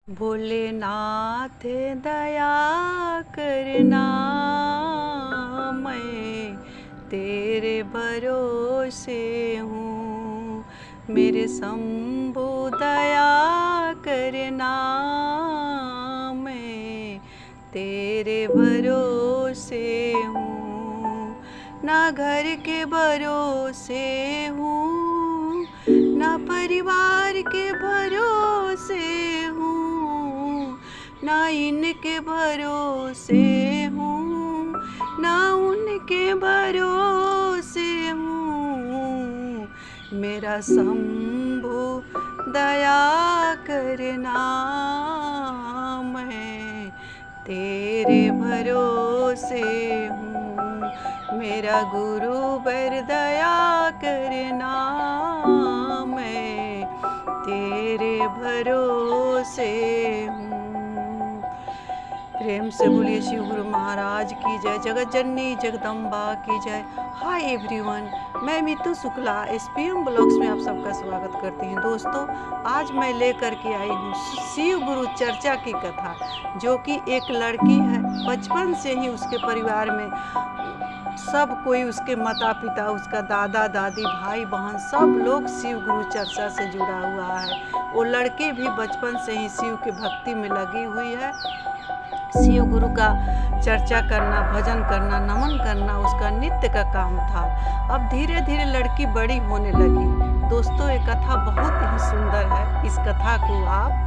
भोलेनाथ दया करना, मैं तेरे भरोसे हूँ। मेरे शंभु दया करना, मैं तेरे भरोसे हूँ। ना घर के भरोसे हूँ, ना परिवार के भरोसे हूँ, ना इनके भरोसे हूँ, ना उनके भरोसे हूँ। मेरा शंभु दया करना, मैं तेरे भरोसे हूँ। मेरा गुरुवर दया करना, मैं तेरे भरोसे हूँ। प्रेम से बोलिए शिव गुरु महाराज की जय, जगत जननी जगदम्बा की जय। हाय एवरीवन, मैं मीतू शुक्ला SPM ब्लॉग्स में आप सबका स्वागत करती हूँ। दोस्तों, आज मैं लेकर के आई हूँ शिव गुरु चर्चा की कथा, जो कि एक लड़की है। बचपन से ही उसके परिवार में सब कोई, उसके माता पिता, उसका दादा दादी, भाई बहन, सब लोग शिव गुरु चर्चा से जुड़ा हुआ है। वो लड़की भी बचपन से ही शिव की भक्ति में लगी हुई है। शिव गुरु का चर्चा करना, भजन करना, नमन करना उसका नित्य का काम था। अब धीरे धीरे लड़की बड़ी होने लगी। दोस्तों, ये कथा बहुत ही सुंदर है। इस कथा को आप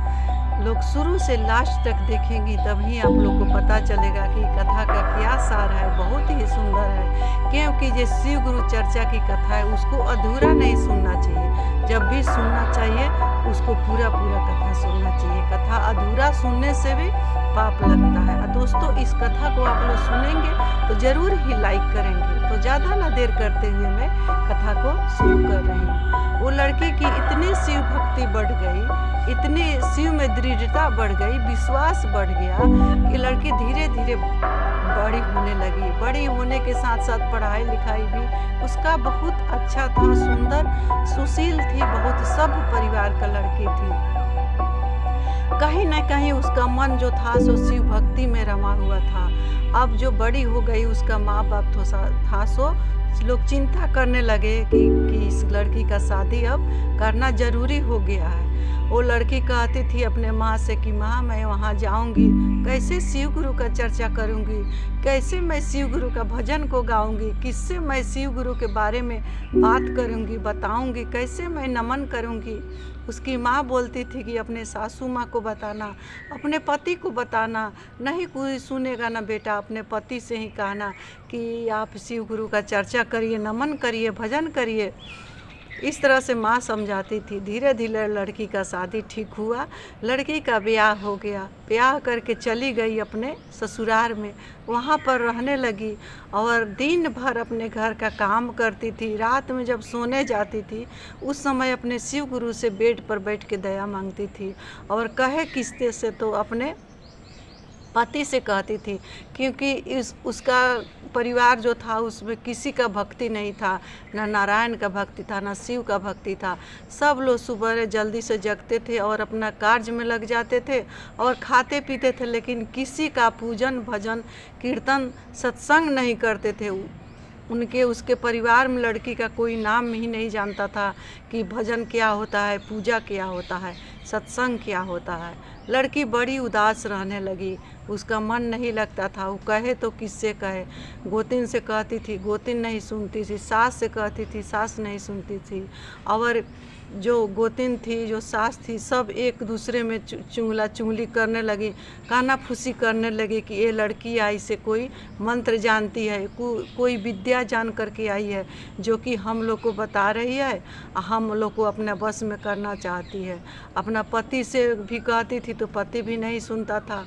लोग शुरू से लास्ट तक देखेंगी, तभी आप लोग को पता चलेगा कि कथा का क्या सार है। बहुत ही सुंदर है, क्योंकि ये शिव गुरु चर्चा की कथा है, उसको अधूरा नहीं सुनना चाहिए। जब भी सुनना चाहिए उसको पूरा पूरा कथा सुनना चाहिए। कथा अधूरा सुनने से भी पाप लगता है। दोस्तों, इस कथा को आप लोग सुनेंगे तो जरूर ही लाइक करेंगे। तो ज़्यादा ना देर करते हुए मैं कथा को शुरू कर रही हूँ। वो लड़के की इतनी शिव भक्ति बढ़ गई, इतनी शिव में दृढ़ता बढ़ गई, विश्वास बढ़ गया कि लड़की धीरे धीरे बड़ी होने लगी। बड़ी होने के साथ साथ पढ़ाई लिखाई भी उसका बहुत अच्छा था, सुंदर सुशील थी, बहुत सभ्य परिवार का लड़की थी। कहीं न कहीं उसका मन जो था सो शिव भक्ति में रमा हुआ था। अब जो बड़ी हो गई, उसका माँ बाप था सो लोग चिंता करने लगे कि इस लड़की का शादी अब करना ज़रूरी हो गया है। वो लड़की कहती थी अपने माँ से कि माँ, मैं वहाँ जाऊँगी, कैसे शिव गुरु का चर्चा करूँगी, कैसे मैं शिव गुरु का भजन को गाऊँगी, किससे मैं शिव गुरु के बारे में बात करूँगी, बताऊँगी, कैसे मैं नमन करूँगी। उसकी माँ बोलती थी कि अपने सासू माँ को बताना, अपने पति को बताना। नहीं कोई सुनेगा ना बेटा, अपने पति से ही कहना कि आप शिव गुरु का चर्चा करिए, नमन करिए, भजन करिए। इस तरह से माँ समझाती थी। धीरे धीरे लड़की का शादी ठीक हुआ, लड़की का ब्याह हो गया। ब्याह करके चली गई अपने ससुराल में, वहाँ पर रहने लगी और दिन भर अपने घर का काम करती थी। रात में जब सोने जाती थी, उस समय अपने शिव गुरु से बेड पर बैठ के दया मांगती थी और कहे किस्ते से तो अपने पति से कहती थी, क्योंकि उसका परिवार जो था उसमें किसी का भक्ति नहीं था, ना नारायण का भक्ति था, ना शिव का भक्ति था। सब लोग सुबह जल्दी से जगते थे और अपना कार्य में लग जाते थे और खाते पीते थे, लेकिन किसी का पूजन भजन कीर्तन सत्संग नहीं करते थे। उसके परिवार में लड़की का कोई नाम ही नहीं जानता था कि भजन क्या होता है, पूजा क्या होता है, सत्संग क्या होता है। लड़की बड़ी उदास रहने लगी, उसका मन नहीं लगता था। वो कहे तो किससे कहे, गोतिन से कहती थी, गोतिन नहीं सुनती थी, सास से कहती थी, सास नहीं सुनती थी। और जो गोतिन थी, जो सास थी, सब एक दूसरे में चुंगला चुंगली करने लगी, काना फूसी करने लगी कि ये लड़की आई से कोई मंत्र जानती है, कोई विद्या जान करके आई है, जो कि हम लोग को बता रही है, हम लोग को अपना बस में करना चाहती है। अपना पति से भी कहती थी तो पति भी नहीं सुनता था।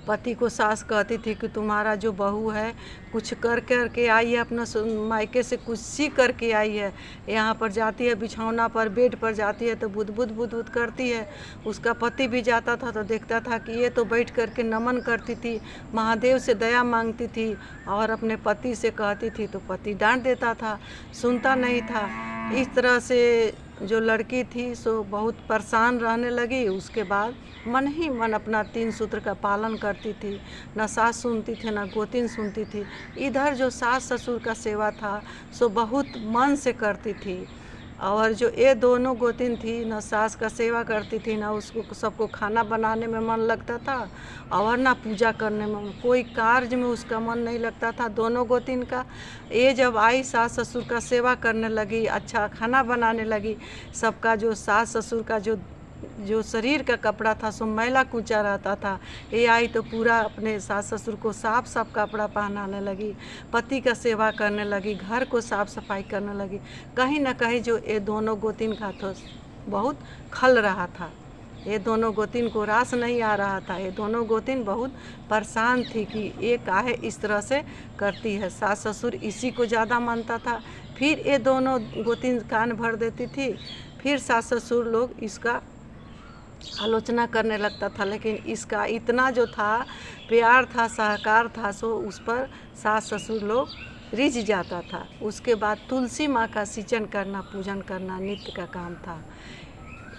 पति को सास कहती थी कि तुम्हारा जो बहू है कुछ कर करके आई है, अपना मायके से कुछ सीख करके आई है, यहाँ पर जाती है बिछौना पर, बेड पर जाती है तो बुद बुद बुद बुद करती है। उसका पति भी जाता था तो देखता था कि ये तो बैठ करके नमन करती थी, महादेव से दया मांगती थी, और अपने पति से कहती थी तो पति डांट देता था, सुनता नहीं था। इस तरह से जो लड़की थी सो बहुत परेशान रहने लगी। उसके बाद मन ही मन अपना 3 सूत्र का पालन करती थी। न सास सुनती थी न गोतिन सुनती थी। इधर जो सास ससुर का सेवा था सो बहुत मन से करती थी। और जो ये दोनों गोतिन थी न सास का सेवा करती थी, ना उसको सबको खाना बनाने में मन लगता था और ना पूजा करने में, कोई कार्य में उसका मन नहीं लगता था दोनों गोतिन का। ये जब आई सास ससुर का सेवा करने लगी, अच्छा खाना बनाने लगी, सबका जो सास ससुर का जो शरीर का कपड़ा था सो मैला कूचा रहता था। ये आई तो पूरा अपने सास ससुर को साफ साफ कपड़ा पहनाने लगी, पति का सेवा करने लगी, घर को साफ सफाई करने लगी। कहीं ना कहीं जो ये दोनों गोतिन का तो बहुत खल रहा था, ये दोनों गोतिन को रास नहीं आ रहा था। ये दोनों गोतिन बहुत परेशान थी कि ये काहे इस तरह से करती है। सास ससुर इसी को ज़्यादा मानता था। फिर ये दोनों गोतिन कान भर देती थी, फिर सास ससुर लोग इसका आलोचना करने लगता था। लेकिन इसका इतना जो था प्यार था, सहकार था, सो उस पर सास ससुर लोग रिझ जाता था। उसके बाद तुलसी माँ का सिंचन करना, पूजन करना नित्य का काम था।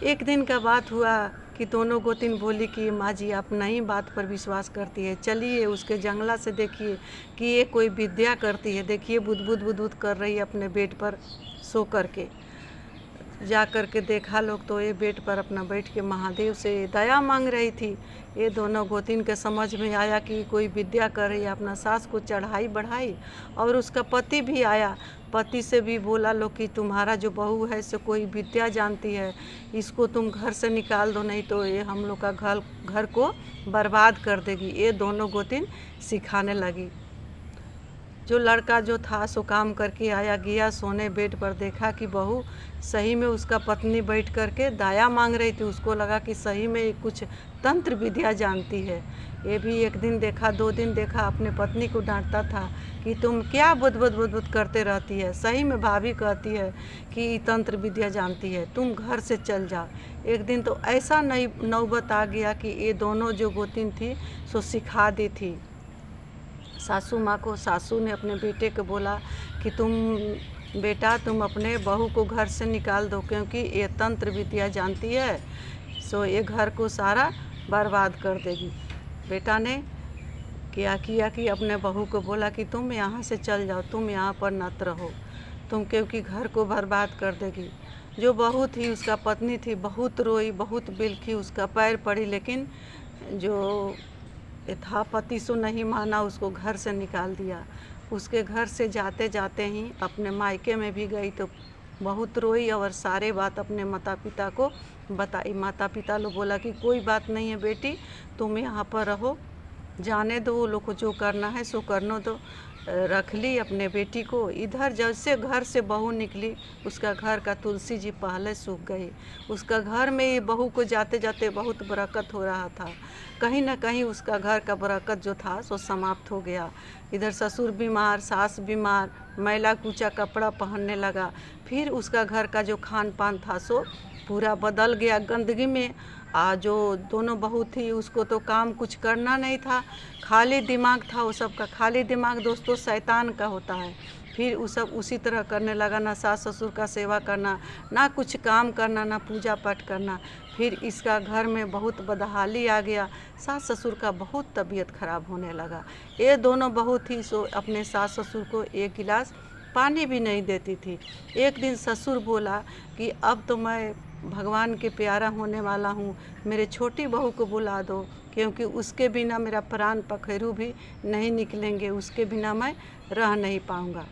एक दिन का बात हुआ कि दोनों गोतिन बोली कि माँ जी आप नई बात पर विश्वास करती है, चलिए उसके जंगला से देखिए कि ये कोई विद्या करती है। देखिए बुदबुद बुदबुद कर रही है अपने बेड पर सो करके। जा कर के देखा लोग तो ये बेड पर अपना बैठ के महादेव से दया मांग रही थी। ये दोनों गोतिन के समझ में आया कि कोई विद्या कर रही है, अपना सास को चढ़ाई बढ़ाई। और उसका पति भी आया, पति से भी बोला लो कि तुम्हारा जो बहू है सो कोई विद्या जानती है, इसको तुम घर से निकाल दो, नहीं तो ये हम लोग का घर को बर्बाद कर देगी। ये दोनों गोतिन सिखाने लगी। जो लड़का जो था सो काम करके आया, गया सोने बेड पर, देखा कि बहू सही में उसका पत्नी बैठ करके दाया मांग रही थी। उसको लगा कि सही में कुछ तंत्र विद्या जानती है। ये भी एक दिन देखा, 2 दिन देखा, अपने पत्नी को डांटता था कि तुम क्या बुदबुद बुदबुद करते रहती है। सही में भाभी कहती है कि तंत्र विद्या जानती है, तुम घर से चल जाओ। एक दिन तो ऐसा नौबत आ गया कि ये दोनों जो गोतिन थी सो सिखा दी थी सासू माँ को। सासू ने अपने बेटे को बोला कि बेटा तुम अपने बहू को घर से निकाल दो, क्योंकि ये तंत्र विद्या जानती है, सो ये घर को सारा बर्बाद कर देगी। बेटा ने क्या किया कि अपने बहू को बोला कि तुम यहाँ से चल जाओ, तुम यहाँ पर मत रहो, तुम क्योंकि घर को बर्बाद कर देगी। जो बहू थी, उसका पत्नी थी, बहुत रोई, बहुत बिलखी, उसका पैर पड़ी, लेकिन जो था पति सो नहीं माना, उसको घर से निकाल दिया। उसके घर से जाते जाते ही अपने मायके में भी गई तो बहुत रोई और सारे बात अपने माता पिता को बताई। माता पिता लोग बोला कि कोई बात नहीं है बेटी, तुम यहाँ पर रहो, जाने दो, वो लोग को जो करना है सो करने दो। रख ली अपने बेटी को। इधर जैसे घर से बहू निकली, उसका घर का तुलसी जी पहले सूख गई। उसका घर में ये बहू को जाते जाते बहुत बरकत हो रहा था। कहीं ना कहीं उसका घर का बरकत जो था सो समाप्त हो गया। इधर ससुर बीमार, सास बीमार, मैला कूचा कपड़ा पहनने लगा। फिर उसका घर का जो खान पान था सो पूरा बदल गया गंदगी में। जो दोनों बहू थी उसको तो काम कुछ करना नहीं था, खाली दिमाग था वो सब का। खाली दिमाग दोस्तों शैतान का होता है। फिर वो सब उसी तरह करने लगा, ना सास ससुर का सेवा करना, ना कुछ काम करना, ना पूजा पाठ करना। फिर इसका घर में बहुत बदहाली आ गया, सास ससुर का बहुत तबीयत खराब होने लगा। ये दोनों बहू थी सो अपने सास ससुर को 1 गिलास पानी भी नहीं देती थी। एक दिन ससुर बोला कि अब तो मैं भगवान के प्यारा होने वाला हूँ, मेरे छोटी बहू को बुला दो, क्योंकि उसके बिना मेरा प्राण पखेरु भी नहीं निकलेंगे, उसके बिना मैं रह नहीं पाऊँगा।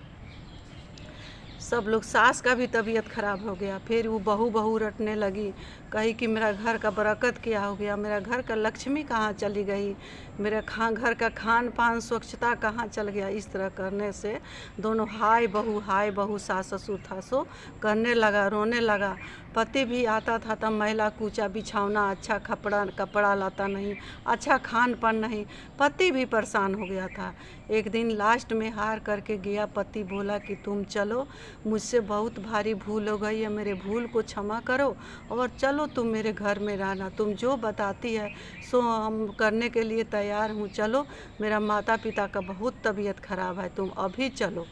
सब लोग, सास का भी तबीयत खराब हो गया। फिर वो बहू रटने लगी, कही कि मेरा घर का बरकत क्या हो गया, मेरा घर का लक्ष्मी कहाँ चली गई, मेरा घर का खान पान स्वच्छता कहाँ चल गया। इस तरह करने से दोनों हाय बहू सास ससुर था सो करने लगा, रोने लगा। पति भी आता था तब मैला कूचा बिछावना, अच्छा कपड़ा लाता नहीं, अच्छा खान पान नहीं, पति भी परेशान हो गया था। एक दिन लास्ट में हार करके गया। पति बोला कि तुम चलो, मुझसे बहुत भारी भूल हो गई है, मेरे भूल को क्षमा करो और चलो तुम मेरे घर में रहना, तुम जो बताती है सो हम करने के लिए तैयार हूँ, चलो, मेरा माता पिता का बहुत तबीयत खराब है, तुम अभी चलो।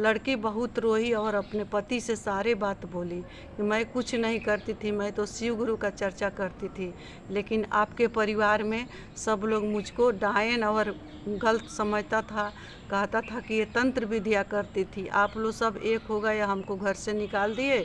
लड़की बहुत रोई और अपने पति से सारे बात बोली कि मैं कुछ नहीं करती थी, मैं तो शिव गुरु का चर्चा करती थी, लेकिन आपके परिवार में सब लोग मुझको डायन और गलत समझता था, कहता था कि ये तंत्र विद्या करती थी। आप लोग सब एक हो गए, हमको घर से निकाल दिए,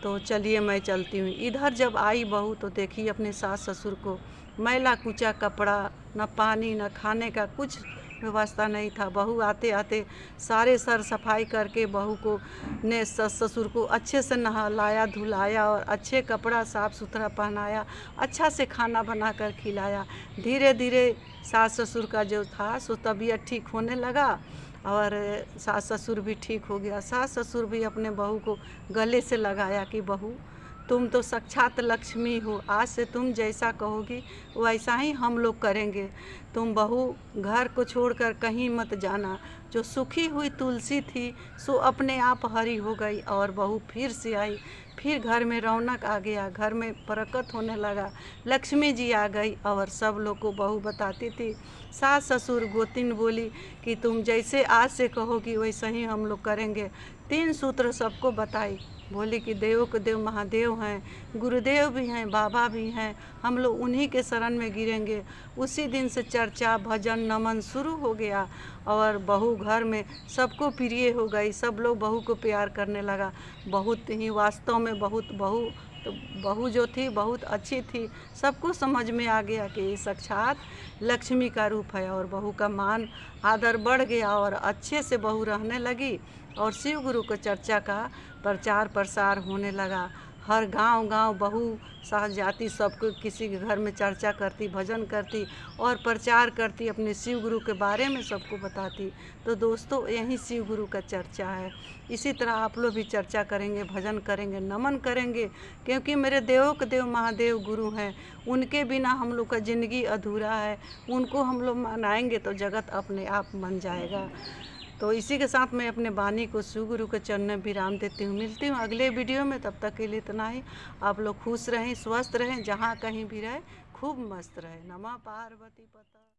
तो चलिए मैं चलती हूँ। इधर जब आई बहू तो देखी अपने सास ससुर को मैला कुचा कपड़ा, न पानी न खाने का कुछ व्यवस्था नहीं था। बहू आते आते सारे सर सफाई करके बहू को ने ससुर को अच्छे से नहलाया धुलाया और अच्छे कपड़ा साफ़ सुथरा पहनाया, अच्छा से खाना बनाकर खिलाया। धीरे धीरे सास ससुर का जो था सो तबीयत ठीक होने लगा और सास ससुर भी ठीक हो गया। सास ससुर भी अपने बहू को गले से लगाया कि बहू तुम तो साक्षात लक्ष्मी हो, आज से तुम जैसा कहोगी वैसा ही हम लोग करेंगे। तुम बहू घर को छोड़कर कहीं मत जाना। जो सुखी हुई तुलसी थी सो अपने आप हरी हो गई और बहू फिर से आई। फिर घर में रौनक आ गया, घर में बरकत होने लगा, लक्ष्मी जी आ गई और सब लोग को बहू बताती थी। सास ससुर गोतिन बोली कि तुम जैसे आज से कहोगी वैसा ही हम लोग करेंगे। 3 सूत्र सबको बताई, बोली कि देवों के देव महादेव हैं, गुरुदेव भी हैं, बाबा भी हैं, हम लोग उन्हीं के शरण में गिरेंगे। उसी दिन से चर्चा भजन नमन शुरू हो गया और बहू घर में सबको प्रिय हो गई। सब लोग बहू को प्यार करने लगा। बहुत ही वास्तव में बहू जो थी बहुत अच्छी थी। सबको समझ में आ गया कि ये साक्षात लक्ष्मी का रूप है और बहू का मान आदर बढ़ गया और अच्छे से बहू रहने लगी और शिव गुरु को चर्चा का प्रचार प्रसार होने लगा। हर गांव बहू साथ जाती, सबको किसी के घर में चर्चा करती, भजन करती और प्रचार करती, अपने शिव गुरु के बारे में सबको बताती। तो दोस्तों यही शिव गुरु का चर्चा है। इसी तरह आप लोग भी चर्चा करेंगे, भजन करेंगे, नमन करेंगे, क्योंकि मेरे देवों के देव महादेव गुरु हैं। उनके बिना हम लोग का ज़िंदगी अधूरा है। उनको हम लोग मनाएंगे तो जगत अपने आप बन जाएगा। तो इसी के साथ मैं अपने वाणी को शिव गुरु के चरण में विराम देती हूँ। मिलती हूँ अगले वीडियो में, तब तक के लिए इतना ही। आप लोग खुश रहें, स्वस्थ रहें, जहाँ कहीं भी रहें, खूब मस्त रहें। नमः पार्वती पता।